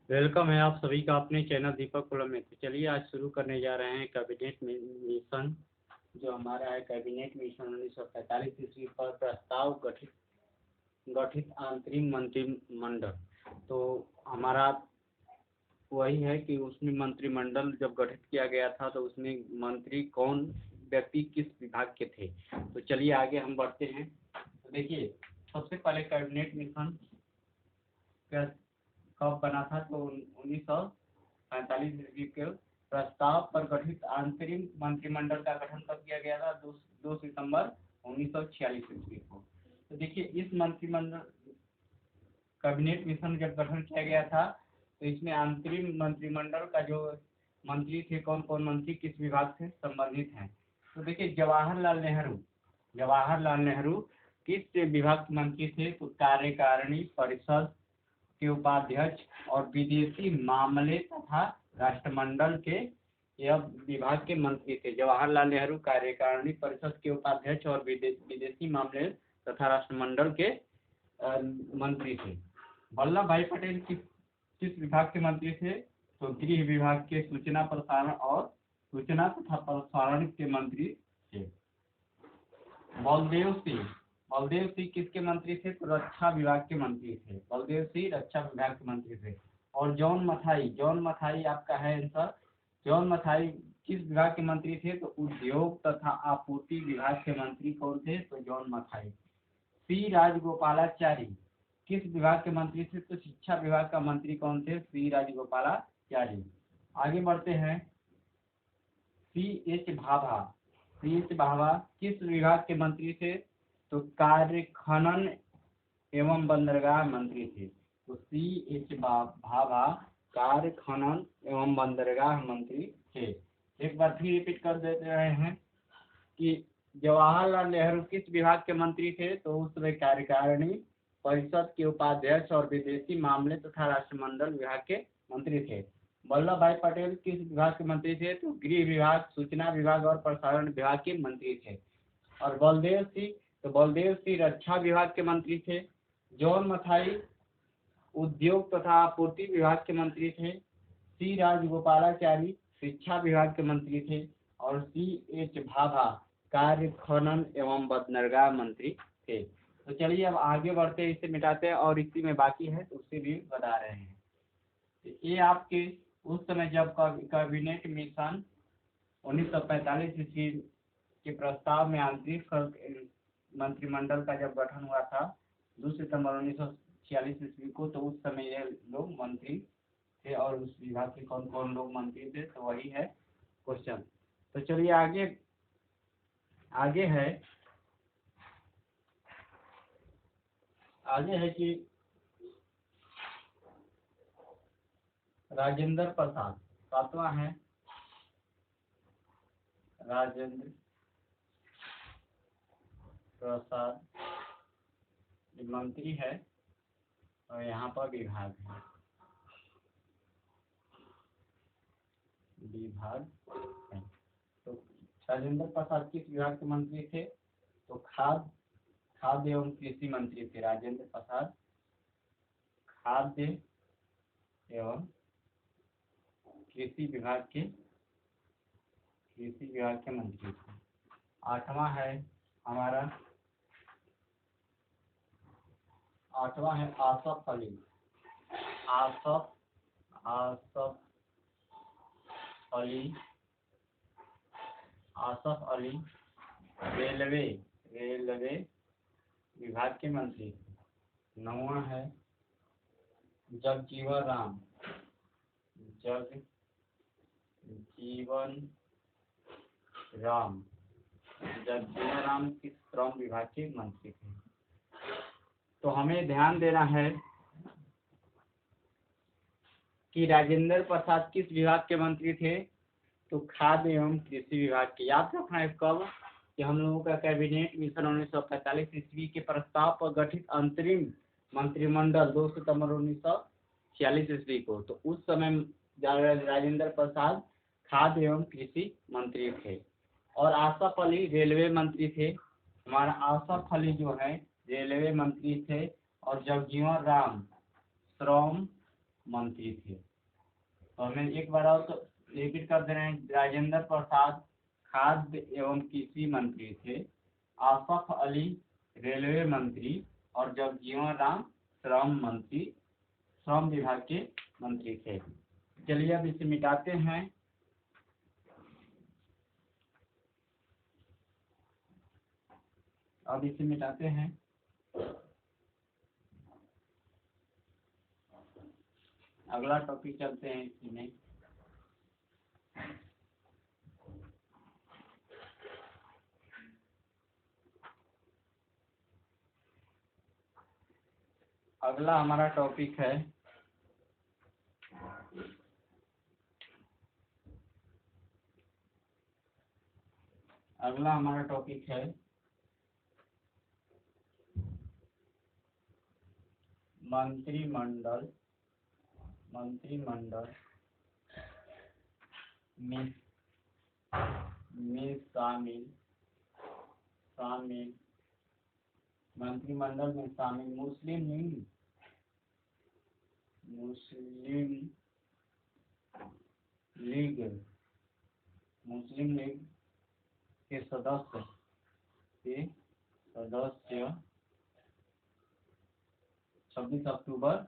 Welcome है आप सभी का अपने चैनल दीपक कुलम में। तो चलिए आज शुरू करने जा रहे हैं कैबिनेट मिशन। जो हमारा है कैबिनेट मिशन 1945 ईस्वी पर प्रस्ताव गठित गठित अंतरिम मंत्रिमंडल। तो हमारा वही है कि उसमें मंत्रिमंडल जब गठित किया गया था तो उसमें मंत्री कौन व्यक्ति किस विभाग के थे। तो चलिए आगे हम बढ़ते हैं। तो देखिए सबसे पहले कैबिनेट मिशन कब बना था, तो 1945 ईस्वी के प्रस्ताव पर गठित अंतरिम मंत्रिमंडल का गठन कब किया गया था, 2 सितंबर 1946 ईस्वी को। तो देखिए इस मंत्रिमंडल कैबिनेट मिशन जब गठन किया गया था तो इसमें अंतरिम मंत्रिमंडल का जो मंत्री थे, कौन कौन मंत्री किस विभाग से संबंधित हैं। तो देखिए जवाहरलाल नेहरू किस विभाग के मंत्री थे, तो कार्यकारिणी परिषद के उपाध्यक्ष और विदेशी मामले तथा राष्ट्रमंडल के यह विभाग के मंत्री थे। जवाहरलाल नेहरू कार्यकारिणी परिषद के उपाध्यक्ष और विदेशी मामले तथा राष्ट्रमंडल के मंत्री थे। वल्लभ भाई पटेल किस विभाग के मंत्री थे, तो गृह विभाग के सूचना तथा प्रसारण के मंत्री थे। बलदेव सिंह किसके मंत्री थे, तो रक्षा विभाग के मंत्री थे। बलदेव सिंह रक्षा विभाग के मंत्री थे। और जॉन मथाई आपका है आंसर। जॉन मथाई किस विभाग के मंत्री थे, तो उद्योग तथा आपूर्ति विभाग के मंत्री कौन थे, तो जॉन मथाई। सी राजगोपालाचारी किस विभाग के मंत्री थे, तो शिक्षा विभाग का मंत्री कौन थे, सी राजगोपालाचारी। आगे बढ़ते हैं। सी एच भाभा किस विभाग के मंत्री थे, तो कार्य खनन एवं बंदरगाह मंत्री थे। तो सी एच भाभा कार्य खनन एवं बंदरगाह मंत्री थे। एक बार फिर रिपीट कर देते रहे हैं कि जवाहरलाल नेहरू किस विभाग के मंत्री थे, तो उस समय कार्यकारिणी परिषद के उपाध्यक्ष और विदेशी मामले तथा राष्ट्रमंडल विभाग के मंत्री थे। वल्लभ भाई पटेल किस विभाग के मंत्री थे, तो गृह विभाग, सूचना विभाग और प्रसारण विभाग के मंत्री थे। और बलदेव सिंह रक्षा विभाग के मंत्री थे। जॉन मथाई उद्योग तथा आपूर्ति विभाग के मंत्री थे। सी राजगोपालाचारी शिक्षा विभाग के मंत्री थे। और सी एच भाभा कार्य खनन एवं बंदरगाह मंत्री थे। तो चलिए अब आगे बढ़ते हैं, इसे मिटाते हैं और इसी में बाकी है तो उससे भी बता रहे हैं। तो ये आपके उस समय जब कैबिनेट मिशन 1945 ईस्वी के प्रस्ताव में आंतरिक मंत्रिमंडल का जब गठन हुआ था 2 सितंबर 1946 ईस्वी को, तो उस समय ये लोग मंत्री थे। और उस विभाग के कौन कौन लोग मंत्री थे, तो वही है क्वेश्चन। तो चलिए आगे है कि राजेंद्र प्रसाद, सातवां है राजेंद्र प्रसाद मंत्री है और यहाँ पर विभाग है तो राजेंद्र प्रसाद किस विभाग के मंत्री थे, तो खाद्य एवं कृषि मंत्री थे। राजेंद्र प्रसाद खाद्य एवं कृषि विभाग के मंत्री थे। आठवां है आसफ अली रेलवे विभाग के मंत्री थे। नौवां है जगजीवन राम किस श्रम विभाग के मंत्री थे। तो हमें ध्यान देना है कि राजेंद्र प्रसाद किस विभाग के मंत्री थे, तो खाद्य एवं कृषि विभाग के। याद रखना है कब कि हम लोगों का कैबिनेट मिशन 1945 ईस्वी के प्रस्ताव पर गठित अंतरिम मंत्रिमंडल 2 सितंबर 1946 ईस्वी को, तो उस समय राजेंद्र प्रसाद खाद्य एवं कृषि मंत्री थे। और आसफ अली रेलवे मंत्री थे। हमारा आसफ अली जो है रेलवे मंत्री थे। और जगजीवन राम श्रम मंत्री थे। तो हमें एक बार और तो रिपीट कर दे रहे हैं। राजेंद्र प्रसाद खाद्य एवं कृषि मंत्री थे, आसफ अली रेलवे मंत्री और जगजीवन राम श्रम विभाग के मंत्री थे। चलिए अब इसे मिटाते हैं। अगला टॉपिक चलते हैं इसी में। अगला हमारा टॉपिक है मंत्रिमंडल में शामिल मंत्रिमंडल में शामिल मुस्लिम लीग के सदस्य 26 अक्टूबर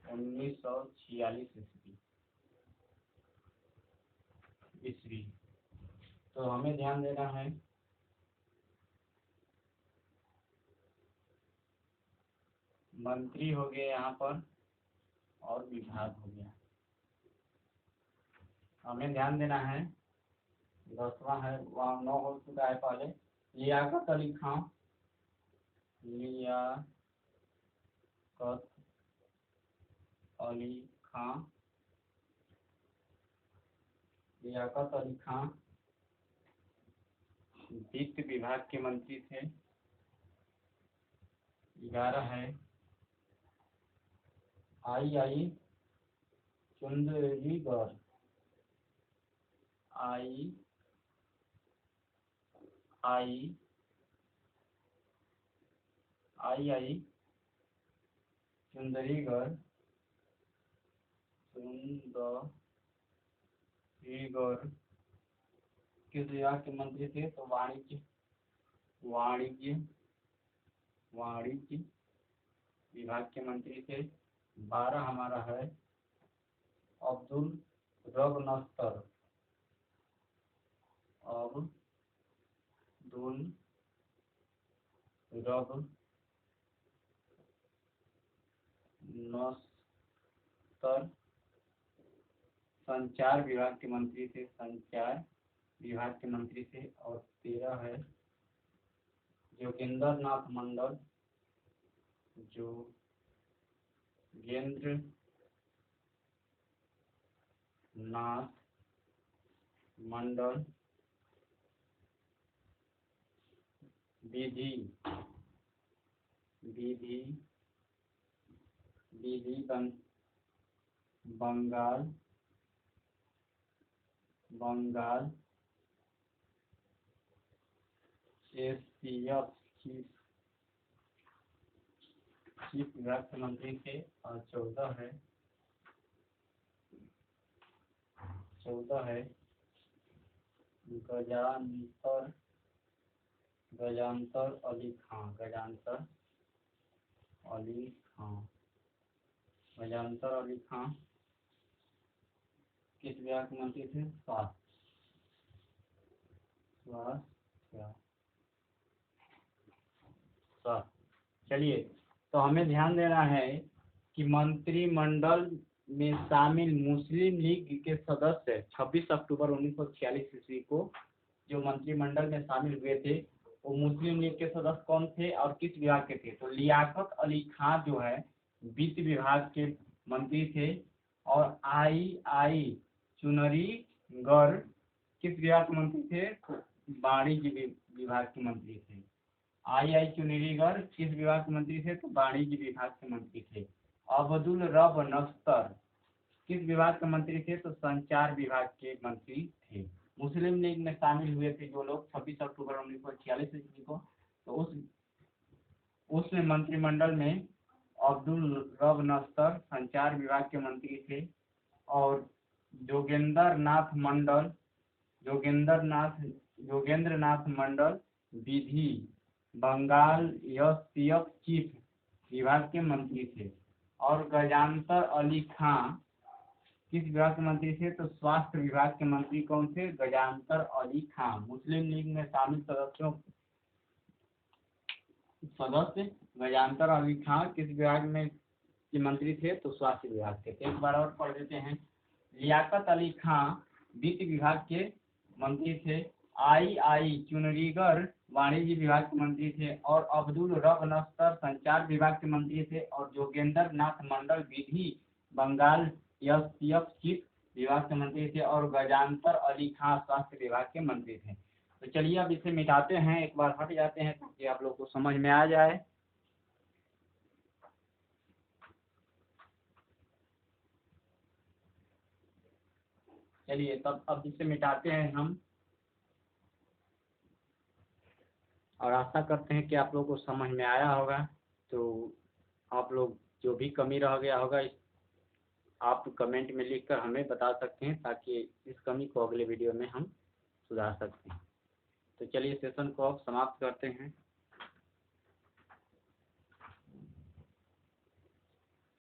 1946 ईस्वी। तो हमें ध्यान देना है मंत्री हो गए यहाँ पर और विभाग हो गया। हमें ध्यान देना है 10वां है, वहाँ 9 हो चुका है पहले। लियाकत अली खां वित्त विभाग के मंत्री थे। 11 है आई चुंदरीगढ़ किस विभाग के मंत्री थे? तो वाणिज्य विभाग के मंत्री थे। 12 हमारा है अब्दुल रब नस्तर संचार विभाग के मंत्री थे। और 13 है जोगेंद्र नाथ मंडल विधि बंगाल SCF चीफ विभाग के मंत्री थे। और 14 है गजानतर अली खां किस विभाग के मंत्री थे? स्वास्थ्य। चलिए, तो हमें ध्यान देना है कि मंत्रिमंडल में शामिल मुस्लिम लीग के सदस्य 26 अक्टूबर 1946 ईस्वी को जो मंत्रिमंडल में शामिल हुए थे वो मुस्लिम लीग के सदस्य कौन थे और किस विभाग के थे? तो लियाकत अली खां जो है वित्त विभाग के मंत्री थे। और आई चुनरीगढ़ किस विभाग के मंत्री थे? वाणिज्य विभाग के मंत्री थे। आई चुनरीगढ़ किस विभाग के मंत्री थे? तो वाणिज्य विभाग के मंत्री थे। अब्दुल रब नस्तर किस विभाग के मंत्री थे? तो संचार विभाग के मंत्री थे। मुस्लिम लीग में शामिल हुए थे जो लोग 26 अक्टूबर 1946 ईस्वी को, तो उसमें मंत्रिमंडल में अब्दुल रब नस्तर संचार विभाग के मंत्री थे, और जोगेंद्र नाथ मंडल विधि बंगाल एसटीएफ चीफ विभाग के मंत्री थे, और गजानतर अली खां किस विभाग के मंत्री थे? तो स्वास्थ्य विभाग के मंत्री कौन थे? गजानतर अली खां। मुस्लिम लीग में शामिल सदस्य गजानतर अली खां किस विभाग में के मंत्री थे? तो स्वास्थ्य विभाग के। एक बार और पढ़ देते हैं। लियाकत अली खां वित्त विभाग के मंत्री थे, आई चुनरीगर वाणिज्य विभाग के मंत्री थे, और अब्दुल रब नस्तर संचार विभाग के मंत्री थे, और जोगेंद्र नाथ मंडल विधि बंगाल एसटीएफ चीफ विभाग के मंत्री थे, और गजानतर अली खां स्वास्थ्य विभाग के मंत्री थे। तो चलिए अब इसे मिटाते हैं, एक बार हट जाते हैं ताकि आप लोग को समझ में आ जाए। चलिए तब अब इसे मिटाते हैं हम, और आशा करते हैं कि आप लोगों को समझ में आया होगा। तो आप लोग जो भी कमी रह गया होगा आप कमेंट में लिखकर हमें बता सकते हैं, ताकि इस कमी को अगले वीडियो में हम सुधार सकते हैं। तो चलिए सेशन को अब समाप्त करते हैं।